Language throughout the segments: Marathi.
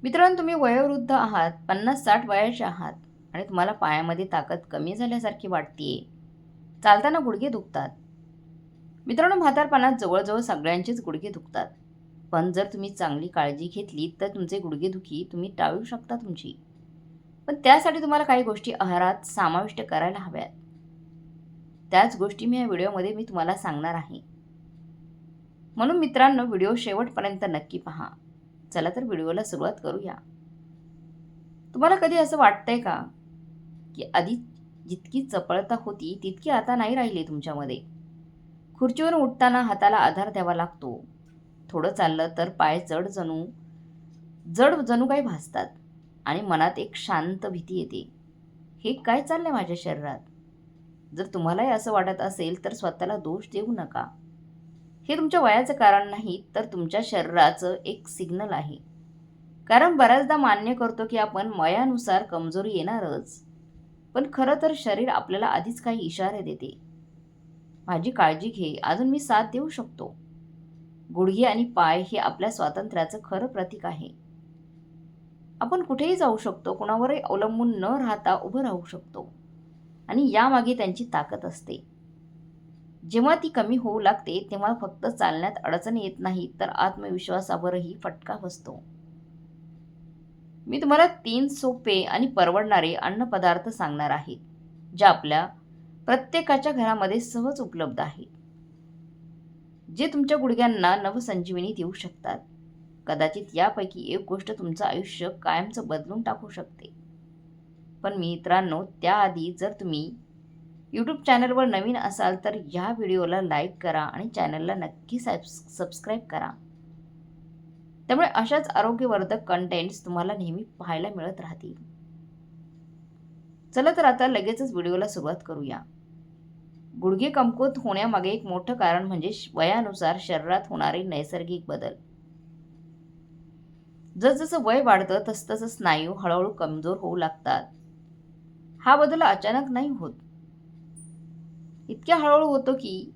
मित्रांनो, तुम्ही वयोवृद्ध आहात, 50-60 वयाचे आहात आणि तुम्हाला पायामध्ये ताकद कमी झाल्यासारखी वाटतेय. चालताना गुडघे दुखतात. मित्रांनो, म्हातारपणात जवळजवळ सगळ्यांचेच गुडघे दुखतात. पण जर तुम्ही चांगली काळजी घेतली तर तुमचे गुडघेदुखी तुम्ही टाळू शकता तुमची. पण त्यासाठी तुम्हाला काही गोष्टी आहारात समाविष्ट करायला हव्यात. त्याच गोष्टी मी या व्हिडिओमध्ये तुम्हाला सांगणार आहे. म्हणून मित्रांनो, व्हिडिओ शेवटपर्यंत नक्की पहा. चला तर व्हिडिओला सुरुवात करूया. तुम्हाला कधी असं वाटतंय का, की आधी जितकी चपळता होती तितकी आता नाही राहिली तुमच्यामध्ये? खुर्चीवरून उठताना हाताला आधार द्यावा लागतो. थोडं चाललं तर पाय जड जणू काही भासतात आणि मनात एक शांत भीती येते. हे काय चाललंय माझ्या शरीरात? जर तुम्हालाही असं वाटत असेल तर स्वतःला दोष देऊ नका. हे तुमच्या वयाचं कारण नाही, तर तुमच्या शरीराचं एक सिग्नल आहे. कारण बऱ्याचदा मान्य करतो की आपण वयानुसार कमजोरी येणारच, पण खरं तर शरीर आपल्याला आधीच काही इशारे देते. माझी काळजी घे, अजून मी साथ देऊ शकतो. गुडघे आणि पाय हे आपल्या स्वातंत्र्याचं खरं प्रतीक आहे. आपण कुठेही जाऊ शकतो, कुणावरही अवलंबून न राहता उभं राहू शकतो आणि यामागे त्यांची ताकद असते. जेव्हा ती कमी होऊ लागते तेव्हा फक्त चालण्यात अडचण येत नाही, तर आत्मविश्वासावरही फटका बसतो. मी तुम्हाला 3 सोपे आणि परवडणारे अन्नपदार्थ सांगणार आहे, जे आपल्या प्रत्येकाच्या घरामध्ये सहज उपलब्ध आहेत. जे तुमच्या गुडघ्यांना नवसंजीवनी देऊ शकतात. कदाचित यापैकी एक गोष्ट तुमचं आयुष्य कायमचं बदलून टाकू शकते. पण मित्रांनो, त्याआधी जर तुम्ही यूट्यूब चॅनलवर नवीन असाल तर ह्या व्हिडिओला लाईक करा आणि चॅनलला नक्की सबस्क्राईब करा. त्यामुळे अशाच आरोग्यवर्धक कंटेंट्स तुम्हाला नेहमी पाहायला मिळत राहतील. चला तर आता लगेचच व्हिडिओला सुरुवात करूया. गुडघे कमकुवत होण्यामागे एक मोठं कारण म्हणजे वयानुसार शरीरात होणारे नैसर्गिक बदल. जसजसं वय वाढतं तसतसं स्नायू हळूहळू कमजोर होऊ लागतात. हा बदल अचानक नाही होत. इतक्या हळूहळू होतो की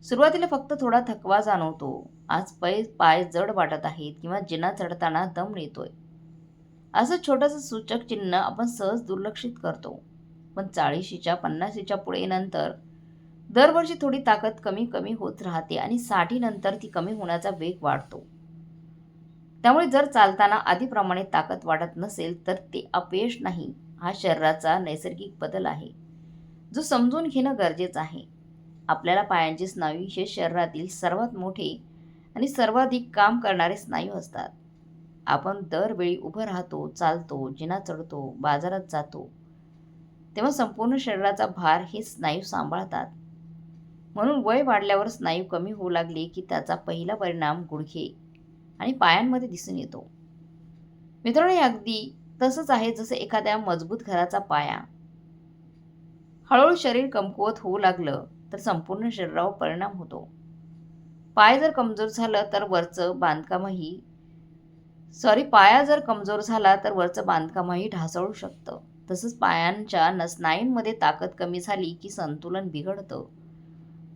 सुरुवातीला फक्त थोडा थकवा जाणवतो. आज पाय जड वाटत आहेत किंवा जिना चढताना दम येतोय. असं छोटंसं सूचक चिन्ह आपण सहज दुर्लक्षित करतो. पण 40च्या 50च्या पुढे नंतर दरवर्षी थोडी ताकद कमी कमी होत राहते आणि 60 नंतर ती कमी होण्याचा वेग वाढतो. त्यामुळे जर चालताना आधीप्रमाणे ताकद वाढत नसेल तर ते अपयश नाही, हा शरीराचा नैसर्गिक बदल आहे, जो समजून घेणं गरजेचं आहे. आपल्याला पायांचे स्नायू हे शरीरातील सर्वात मोठे आणि सर्वाधिक काम करणारे स्नायू असतात. आपण दरवेळी उभं राहतो, चालतो, जिना चढतो, बाजारात जातो, तेव्हा संपूर्ण शरीराचा भार हे स्नायू सांभाळतात. म्हणून वय वाढल्यावर स्नायू कमी होऊ लागले की त्याचा पहिला परिणाम गुडघे आणि पायांमध्ये दिसून येतो. मित्रांनो, हे अगदी तसंच आहे जसं एखाद्या मजबूत घराचा पाया. हळूहळू शरीर कमकुवत होऊ लागलं तर संपूर्ण शरीरावर परिणाम होतो. पाय जर कमजोर झालं तर पाया जर कमजोर झाला तर वरचं बांधकामही ढासळू शकतं. तसंच पायांच्या स्नायूंमध्ये ताकद कमी झाली की संतुलन बिघडतं,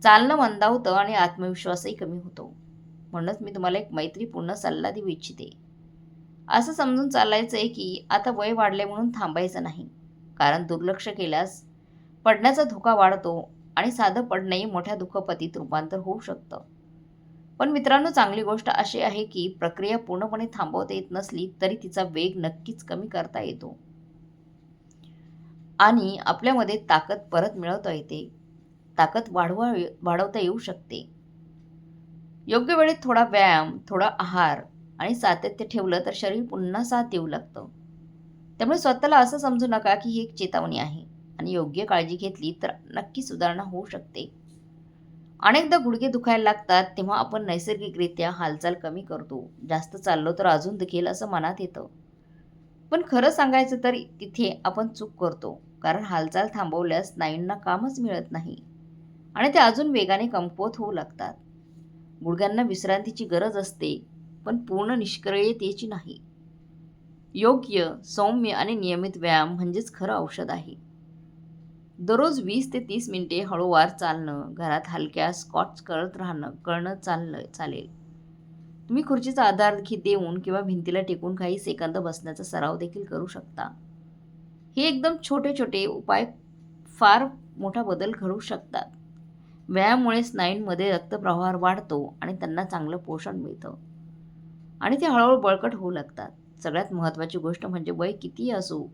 चालणं मंदावतं आणि आत्मविश्वासही कमी होतो. म्हणूनच मी तुम्हाला एक मैत्रीपूर्ण सल्ला देऊ इच्छिते. असं समजून चालायचंय की आता वय वाढले म्हणून थांबायचं नाही. कारण दुर्लक्ष केल्यास पडण्याचा धोका वाढतो आणि साधं पडणंही मोठ्या दुःखपतीत रूपांतर होऊ शकतं. पण मित्रांनो, चांगली गोष्ट अशी आहे की प्रक्रिया पूर्णपणे थांबवता येत नसली तरी तिचा वेग नक्कीच कमी करता येतो आणि आपल्यामध्ये ताकद परत मिळवता येते. ताकद वाढवता येऊ शकते. योग्य वेळेत थोडा व्यायाम, थोडा आहार आणि सातत्य ठेवलं तर शरीर पुन्हा साथ देऊ लागतं. त्यामुळे स्वतःला असं समजू नका की ही एक चेतावणी आहे आणि योग्य काळजी घेतली तर नक्की सुधारणा होऊ शकते. अनेकदा गुडघे दुखायला लागतात तेव्हा आपण नैसर्गिकरित्या हालचाल कमी करतो. जास्त चाललो तर अजून दुखेल असं मनात येतं. पण खरं सांगायचं तर तिथे आपण चूक करतो. कारण हालचाल थांबवल्यास स्नायूंना कामच मिळत नाही आणि ते अजून वेगाने कमकुवत होऊ लागतात. गुडघ्यांना विश्रांतीची गरज असते, पण पूर्ण निष्क्रियतेची नाही. योग्य, सौम्य आणि नियमित व्यायाम म्हणजेच खरं औषध आहे. दररोज 20 ते 30 मिनिटे हळूवार चालणं, घरात हलक्या स्क्वॉट्स करत राहणं चालेल. तुम्ही खुर्चीचा आधार देऊन किंवा भिंतीला टेकून काही सेकंद बसण्याचा सराव देखील करू शकता. हे एकदम छोटे छोटे उपाय फार मोठा बदल घडवू शकतात. व्यायामामुळे स्नायूंमध्ये रक्तप्रवाह वाढतो आणि त्यांना चांगलं पोषण मिळतं आणि ते हळूहळू बळकट होऊ लागतात. सगळ्यात महत्त्वाची गोष्ट म्हणजे वय कितीही असो,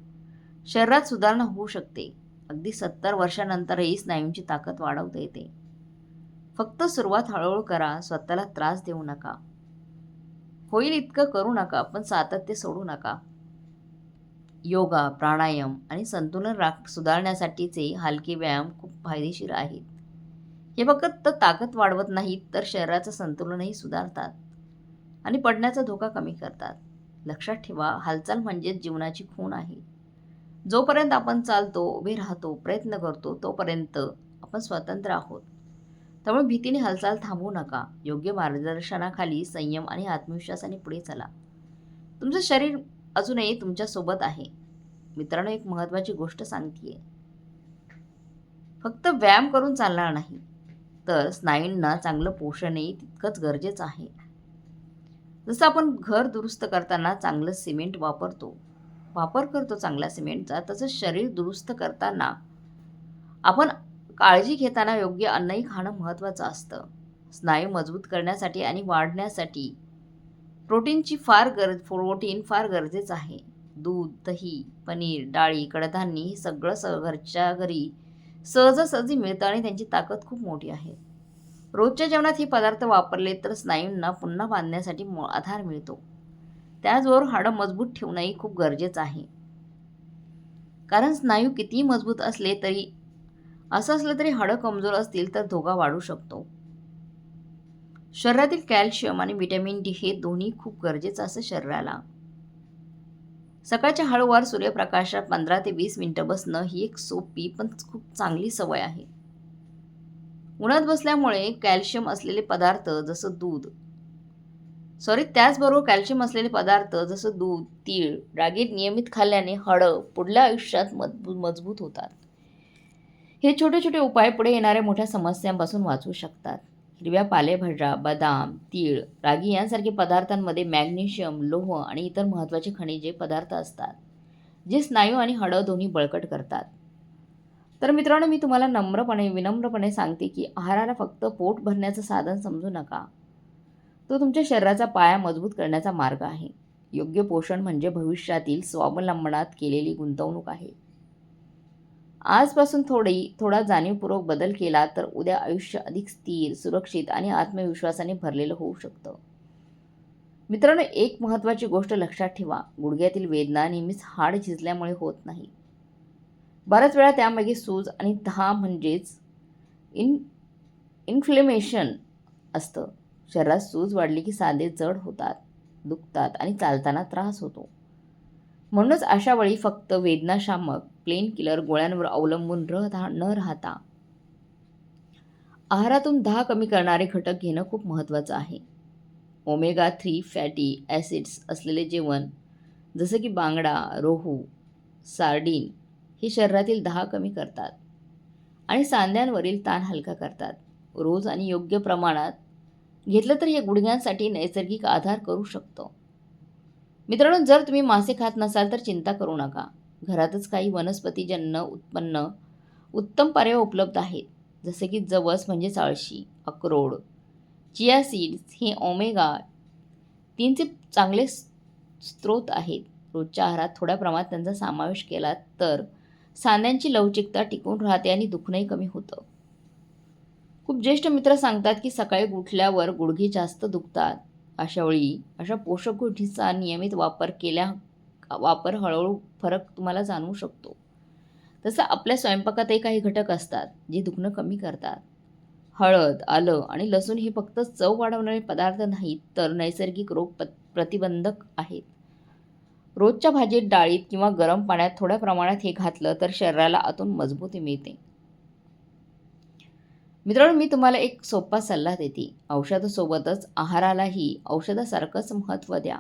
शरीरात सुधारणा होऊ शकते. अगदी 70 वर्षानंतरही स्नायूंची ताकद वाढवता येते. फक्त सुरुवात हळूहळू करा. स्वतःला त्रास देऊ नका. होईल इतकं करू नका, पण सातत्य सोडू नका. योगा, प्राणायाम आणि संतुलन सुधारण्यासाठीचे हलके व्यायाम खूप फायदेशीर आहेत. हे फक्त ताकद वाढवत नाहीत, तर शरीराचं संतुलनही सुधारतात आणि पडण्याचा धोका कमी करतात. लक्षात ठेवा, हालचाल म्हणजेच जीवनाची खूण आहे. जोपर्यंत आपण चालतो, उभे राहतो, प्रयत्न करतो, तोपर्यंत आपण स्वतंत्र आहोत. त्यामुळे भीतीने हालचाल थांबवू नका. योग्य मार्गदर्शनाखाली संयम आणि आत्मविश्वासाने पुढे चला. तुमचं शरीर अजूनही तुमच्यासोबत आहे. मित्रांनो, एक महत्त्वाची गोष्ट सांगतेय. फक्त व्यायाम करून चालणार नाही, तर स्नायूंना चांगलं पोषणही तितकंच गरजेचं आहे. जसं आपण घर दुरुस्त करताना चांगलं सिमेंट वापर करतो चांगल्या सिमेंटचा, तसं शरीर दुरुस्त करताना आपण काळजी घेताना योग्य अन्नही खाणं महत्त्वाचं असतं. स्नायू मजबूत करण्यासाठी आणि वाढण्यासाठी प्रोटीन फार गरजेचं आहे. दूध, दही, पनीर, डाळी, कडधान्य हे सगळं घरच्या घरी सहजासहजी मिळतं आणि त्यांची ताकद खूप मोठी आहे. रोजच्या जेवणात हे पदार्थ वापरले तर स्नायूंना पुन्हा बांधण्यासाठी आधार मिळतो. त्याचबरोबर हाडं मजबूत ठेवणंही खूप गरजेचं आहे. कारण स्नायू कितीही मजबूत असले तरी हाडं कमजोर असतील तर धोका वाढू शकतो. शरीरातील कॅल्शियम आणि व्हिटॅमिन डी हे दोन्ही खूप गरजेचं असं शरीराला. सकाळच्या हळूवार सूर्यप्रकाशात 15 ते 20 मिनिटं बसणं ही एक सोपी पण खूप चांगली सवय आहे. उन्हात बसल्यामुळे त्याचबरोबर कॅल्शियम असलेले पदार्थ जसं दूध, तीळ, रागी नियमित खाल्ल्याने हाडं पुढल्या आयुष्यात मजबूत होतात. हे छोटे छोटे उपाय पुढे येणाऱ्या मोठ्या समस्यांपासून वाचवू शकतात. हिरव्या पालेभाज्या, बदाम, तीळ, रागी यांसारखे पदार्थांमध्ये मॅग्नेशियम, लोह आणि इतर महत्त्वाचे खनिजे पदार्थ असतात, जे स्नायू आणि हाडं दोन्ही बळकट करतात. तर मित्रांनो, मी तुम्हाला विनम्रपणे सांगते की आहाराला फक्त पोट भरण्याचं साधन समजू नका. तो तुमच्या शरीराचा पाया मजबूत करण्याचा मार्ग आहे. योग्य पोषण म्हणजे भविष्यातील स्वावलंबनात केलेली गुंतवणूक आहे. आजपासून थोडा जाणीवपूर्वक बदल केला तर उद्या आयुष्य अधिक स्थिर, सुरक्षित आणि आत्मविश्वासाने भरलेलं होऊ शकतं. मित्रांनो, एक महत्त्वाची गोष्ट लक्षात ठेवा. गुडघ्यातील वेदना नेहमीच हाड झिजल्यामुळे होत नाही. बऱ्याच वेळा त्यामागे सूज आणि घाम म्हणजेच इन्फ्लेमेशन असतं. शरीरात सूज वाढली की सांधे जड होतात, दुखतात आणि चालताना त्रास होतो. म्हणूनच अशा वेळी फक्त वेदनाशामक पेन किलर गोळ्यांवर अवलंबून न राहता आहारातून 10 कमी करणारे घटक घेणं खूप महत्त्वाचं आहे. ओमेगा 3 फॅटी ॲसिड्स असलेले जेवण जसं की बांगडा, रोहू, सार्डिन हे शरीरातील 10 कमी करतात आणि सांध्यांवरील ताण हलका करतात. रोज आणि योग्य प्रमाणात घेतलं तर हे गुडघ्यांसाठी नैसर्गिक आधार करू शकतो. मित्रांनो, जर तुम्ही मासे खात नसाल तर चिंता करू नका. घरातच काही वनस्पतीजन्य उत्तम पर्याय उपलब्ध आहेत. जसे की जवस म्हणजेच अळशी, अक्रोड, चिया सीड्स हे ओमेगा 3चे चांगले स्रोत आहेत. रोजच्या आहारात थोड्या प्रमाणात त्यांचा समावेश केला तर सांध्यांची लवचिकता टिकून राहते आणि दुखणंही कमी होतं. खूप ज्येष्ठ मित्र सांगतात की सकाळी उठल्यावर गुडघे जास्त दुखतात. अशा पोषक गोष्टींचा नियमित वापर हळूहळू फरक तुम्हाला जाणवू शकतो. तसं आपल्या स्वयंपाकातही काही घटक असतात जे दुखणं कमी करतात. हळद, आलं आणि लसूण हे फक्त चव वाढवणारे पदार्थ नाहीत, तर नैसर्गिक रोग प्रतिबंधक आहेत. रोजच्या भाजीत, डाळीत किंवा गरम पाण्यात थोड्या प्रमाणात हे घातलं तर शरीराला आतून मजबूती मिळते. मित्रांनो, मी तुम्हाला एक सोपा सल्ला देते. औषधासोबतच आहारालाही औषधासारखंच महत्त्व द्या.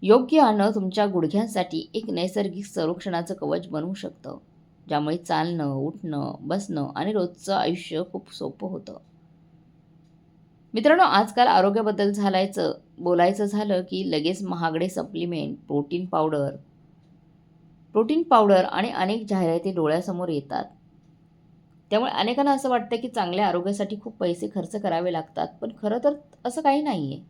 योग्य अन्न तुमच्या गुडघ्यांसाठी एक नैसर्गिक संरक्षणाचं कवच बनवू शकतं, ज्यामुळे चालणं, उठणं, बसणं आणि रोजचं आयुष्य खूप सोपं होतं. मित्रांनो, आजकाल आरोग्याबद्दल बोलायचं झालं की लगेच महागडे सप्लिमेंट, प्रोटीन पावडर आणि अनेक जाहिराती डोळ्यासमोर येतात. त्यामुळे अनेकांना असं वाटतं की चांगल्या आरोग्यासाठी खूप पैसे खर्च करावे लागतात, पण खरं तर असं काही नाही आहे.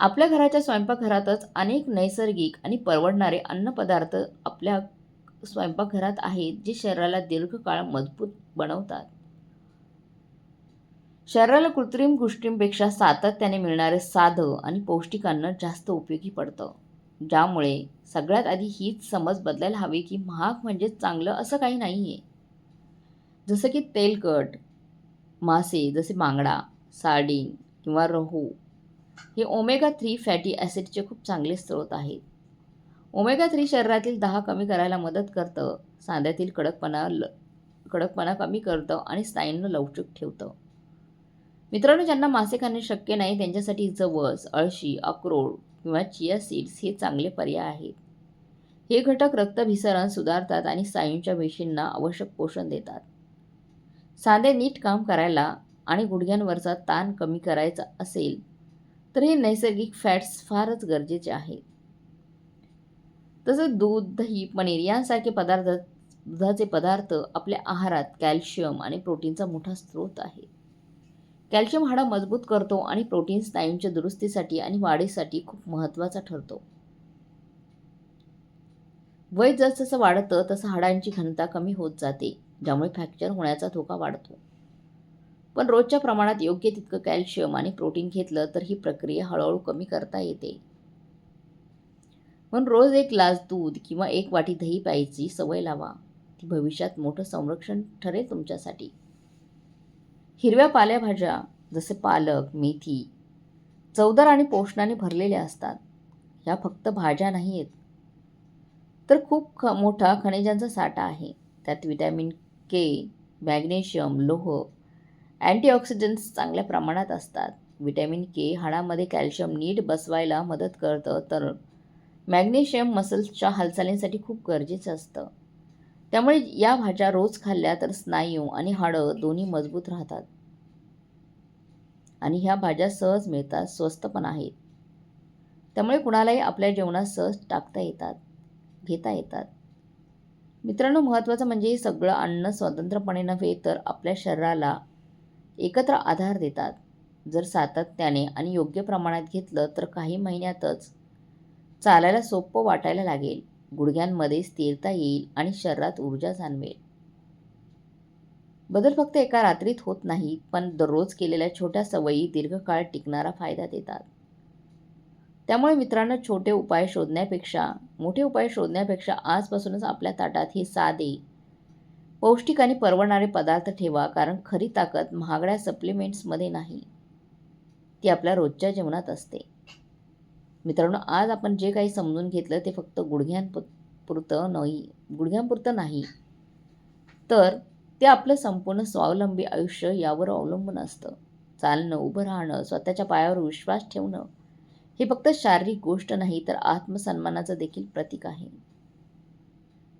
आपल्या घराच्या स्वयंपाकघरातच अनेक नैसर्गिक आणि परवडणारे अन्नपदार्थ आपल्या स्वयंपाकघरात आहेत, जे शरीराला दीर्घकाळ मजबूत बनवतात. शरीराला कृत्रिम गोष्टींपेक्षा सातत्याने मिळणारे साधं आणि पौष्टिक अन्न जास्त उपयोगी पडतं. ज्यामुळे सगळ्यात आधी हीच समज बदलायला हवी की महाग म्हणजेच चांगलं असं काही नाही आहे. जसं की तेलकट मासे जसे बांगडा, सार्डिन किंवा रोहू हे ओमेगा 3 फॅटी ॲसिडचे खूप चांगले स्रोत आहेत. ओमेगा 3 शरीरातील दाह कमी करायला मदत करतं, सांध्यातील कडकपणा कमी करतं आणि स्नायूंना लवचिक ठेवतं. मित्रांनो, ज्यांना मासे खाणे शक्य नाही त्यांच्यासाठी जवस, अळशी, अक्रोड किंवा चिया सीड्स हे चांगले पर्याय आहेत. हे घटक रक्ताभिसरण सुधारतात आणि स्नायूंच्या पेशींना आवश्यक पोषण देतात. सांधे नीट काम करायला आणि गुडघ्यांवरचा ताण कमी करायचा असेल तर हे नैसर्गिक फॅट्स फारच गरजेचे आहेत. तसंच दूध, दही, पनीर यांसारखे दुधाचे पदार्थ आपल्या आहारात कॅल्शियम आणि प्रोटीनचा मोठा स्रोत आहे. कॅल्शियम हाडं मजबूत करतो आणि प्रोटीन स्नायूंच्या दुरुस्तीसाठी आणि वाढीसाठी खूप महत्त्वाचा ठरतो. वय जसजसं वाढतं तसं हाडांची घनता कमी होत जाते, ज्यामुळे फ्रॅक्चर होण्याचा धोका वाढतो. पण रोजच्या प्रमाणात योग्य तितकं कॅल्शियम आणि प्रोटीन घेतलं तर ही प्रक्रिया हळूहळू कमी करता येते. पण रोज एक ग्लास दूध किंवा एक वाटी दही प्यायची सवय लावा. ती भविष्यात मोठं संरक्षण ठरेल तुमच्यासाठी. हिरव्या पालेभाज्या जसे पालक, मेथी चवदार आणि पोषणाने भरलेल्या असतात. ह्या फक्त भाज्या नाही आहेत, तर खूप मोठा खनिजांचा साठा आहे. त्यात व्हिटॅमिन के, मॅग्नेशियम, लोह, अँटीऑक्सिडंट्स चांगल्या प्रमाणात असतात. व्हिटॅमिन के हाडामध्ये कॅल्शियम नीट बसवायला मदत करतं, तर मॅग्नेशियम मसल्सच्या हालचालींसाठी खूप गरजेचं असतं. त्यामुळे या भाज्या रोज खाल्ल्या तर स्नायू आणि हाडं दोन्ही मजबूत राहतात. आणि ह्या भाज्या सहज मिळतात, स्वस्त पण आहेत. त्यामुळे कुणालाही आपल्या जेवणात सहज घेता येतात. मित्रांनो, महत्त्वाचं म्हणजे हे सगळं अन्न स्वतंत्रपणे नव्हे तर आपल्या शरीराला एकत्र आधार देतात. जर सातत्याने आणि योग्य प्रमाणात घेतलं तर काही महिन्यातच चालायला सोपं वाटायला लागेल, गुडघ्यांमध्ये स्थिरता येईल आणि शरीरात ऊर्जा जाणवेल. बदल फक्त एका रात्रीत होत नाही, पण दररोज केलेल्या छोट्या सवयी दीर्घकाळ टिकणारा फायदा देतात. त्यामुळे मित्रांनो, मोठे उपाय शोधण्यापेक्षा आजपासूनच आपल्या ताटात हे साधे, पौष्टिक आणि परवडणारे पदार्थ ठेवा, कारण खरी ताकद महागड्या सप्लिमेंट्समध्ये नाही, ती आपल्या रोजच्या जेवणात असते. मित्रांनो, आज आपण जे काही समजून घेतलं ते फक्त गुडघ्यांपुरतं नाही, तर ते आपलं संपूर्ण स्वावलंबी आयुष्य यावर अवलंबून असतं. चालणं, उभं राहणं, स्वतःच्या पायावर विश्वास ठेवणं हे फक्त शारीरिक गोष्ट नाही, तर आत्मसन्मानाचं देखील प्रतीक आहे.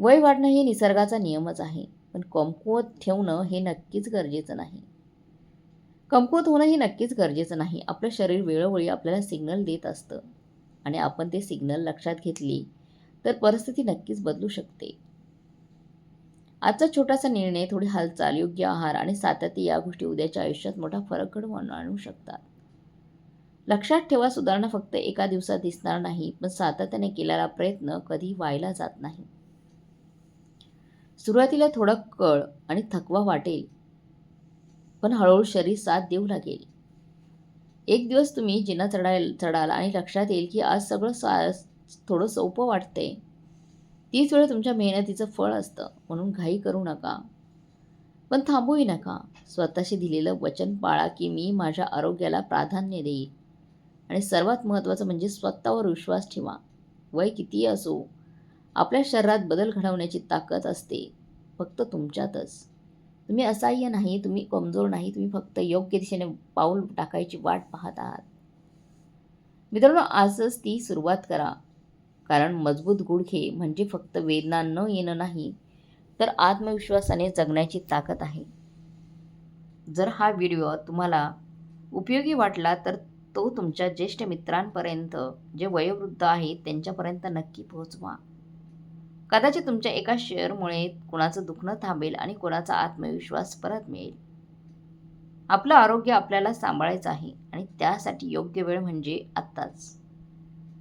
वय वाढणं हे निसर्गाचा नियमच आहे, पण कमकुवत होणं हे नक्कीच गरजेचं नाही. आपलं शरीर वेळोवेळी आपल्याला सिग्नल देत असतं आणि आपण ते सिग्नल लक्षात घेतली तर परिस्थिती नक्कीच बदलू शकते. आजचा छोटासा निर्णय, थोडी हालचाल, योग्य आहार आणि सातत्य या गोष्टी उद्याच्या आयुष्यात मोठा फरक घडवून आणू शकतात. लक्षात ठेवा, सुधारणा फक्त एका दिवसात दिसणार नाही, पण सातत्याने केलेला प्रयत्न कधी वाया जात नाही. सुरुवातीला थोडा कळ आणि थकवा वाटेल, पण हळूहळू शरीर साथ देऊ लागेल. एक दिवस तुम्ही जिना चढाल आणि लक्षात येईल की आज सगळं थोडं सोपं वाटतंय. तीच वेळ तुमच्या मेहनतीचं फळ असतं. म्हणून घाई करू नका, पण थांबूही नका. स्वतःशी दिलेलं वचन पाळा की मी माझ्या आरोग्याला प्राधान्य देईन, आणि सर्वात महत्त्वाचं म्हणजे स्वतःवर विश्वास ठेवा. वय कितीही असो, आपल्या शरीरात बदल घडवण्याची ताकद असते फक्त तुमच्यातच. तुम्ही असहाय्य नाही, तुम्ही कमजोर नाही, तुम्ही फक्त योग्य दिशेने पाऊल टाकायची वाट पाहत आहात. मित्रांनो, आजच ती सुरुवात करा, कारण मजबूत गुडघे म्हणजे फक्त वेदना न येणं नाही, तर आत्मविश्वासाने जगण्याची ताकद आहे. जर हा व्हिडिओ तुम्हाला उपयोगी वाटला तर तो तुमच्या ज्येष्ठ मित्रांपर्यंत, जे वयोवृद्ध आहेत त्यांच्यापर्यंत नक्की पोहोचवा. कदाचित तुमच्या एका शेअरमुळे कुणाचं दुखणं थांबेल आणि कुणाचा आत्मविश्वास परत मिळेल. आपलं आरोग्य आपल्याला सांभाळायचं आहे आणि त्यासाठी योग्य वेळ म्हणजे आत्ताच.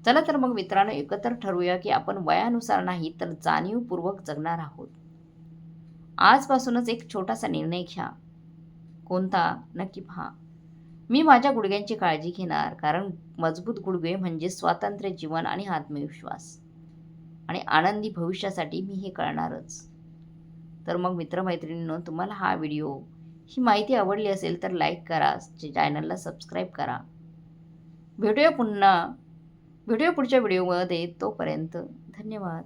चला तर मग मित्रांनो, एकत्र ठरवूया की आपण वयानुसार नाही तर जाणीवपूर्वक जगणार आहोत. आजपासूनच एक छोटासा निर्णय घ्या. कोणता? नक्की पहा. मी माझ्या गुडघ्यांची काळजी घेणार, कारण मजबूत गुडघे म्हणजे स्वातंत्र्य जीवन आणि आत्मविश्वास आणि आनंदी भविष्यासाठी मी हे करणारच. तर मग मित्रमैत्रिणींनो, तुम्हाला हा व्हिडिओ, ही माहिती आवडली असेल तर लाईक करा, चॅनलला सबस्क्राईब करा. भेटूया पुन्हा पुढच्या व्हिडिओमध्ये. तोपर्यंत धन्यवाद.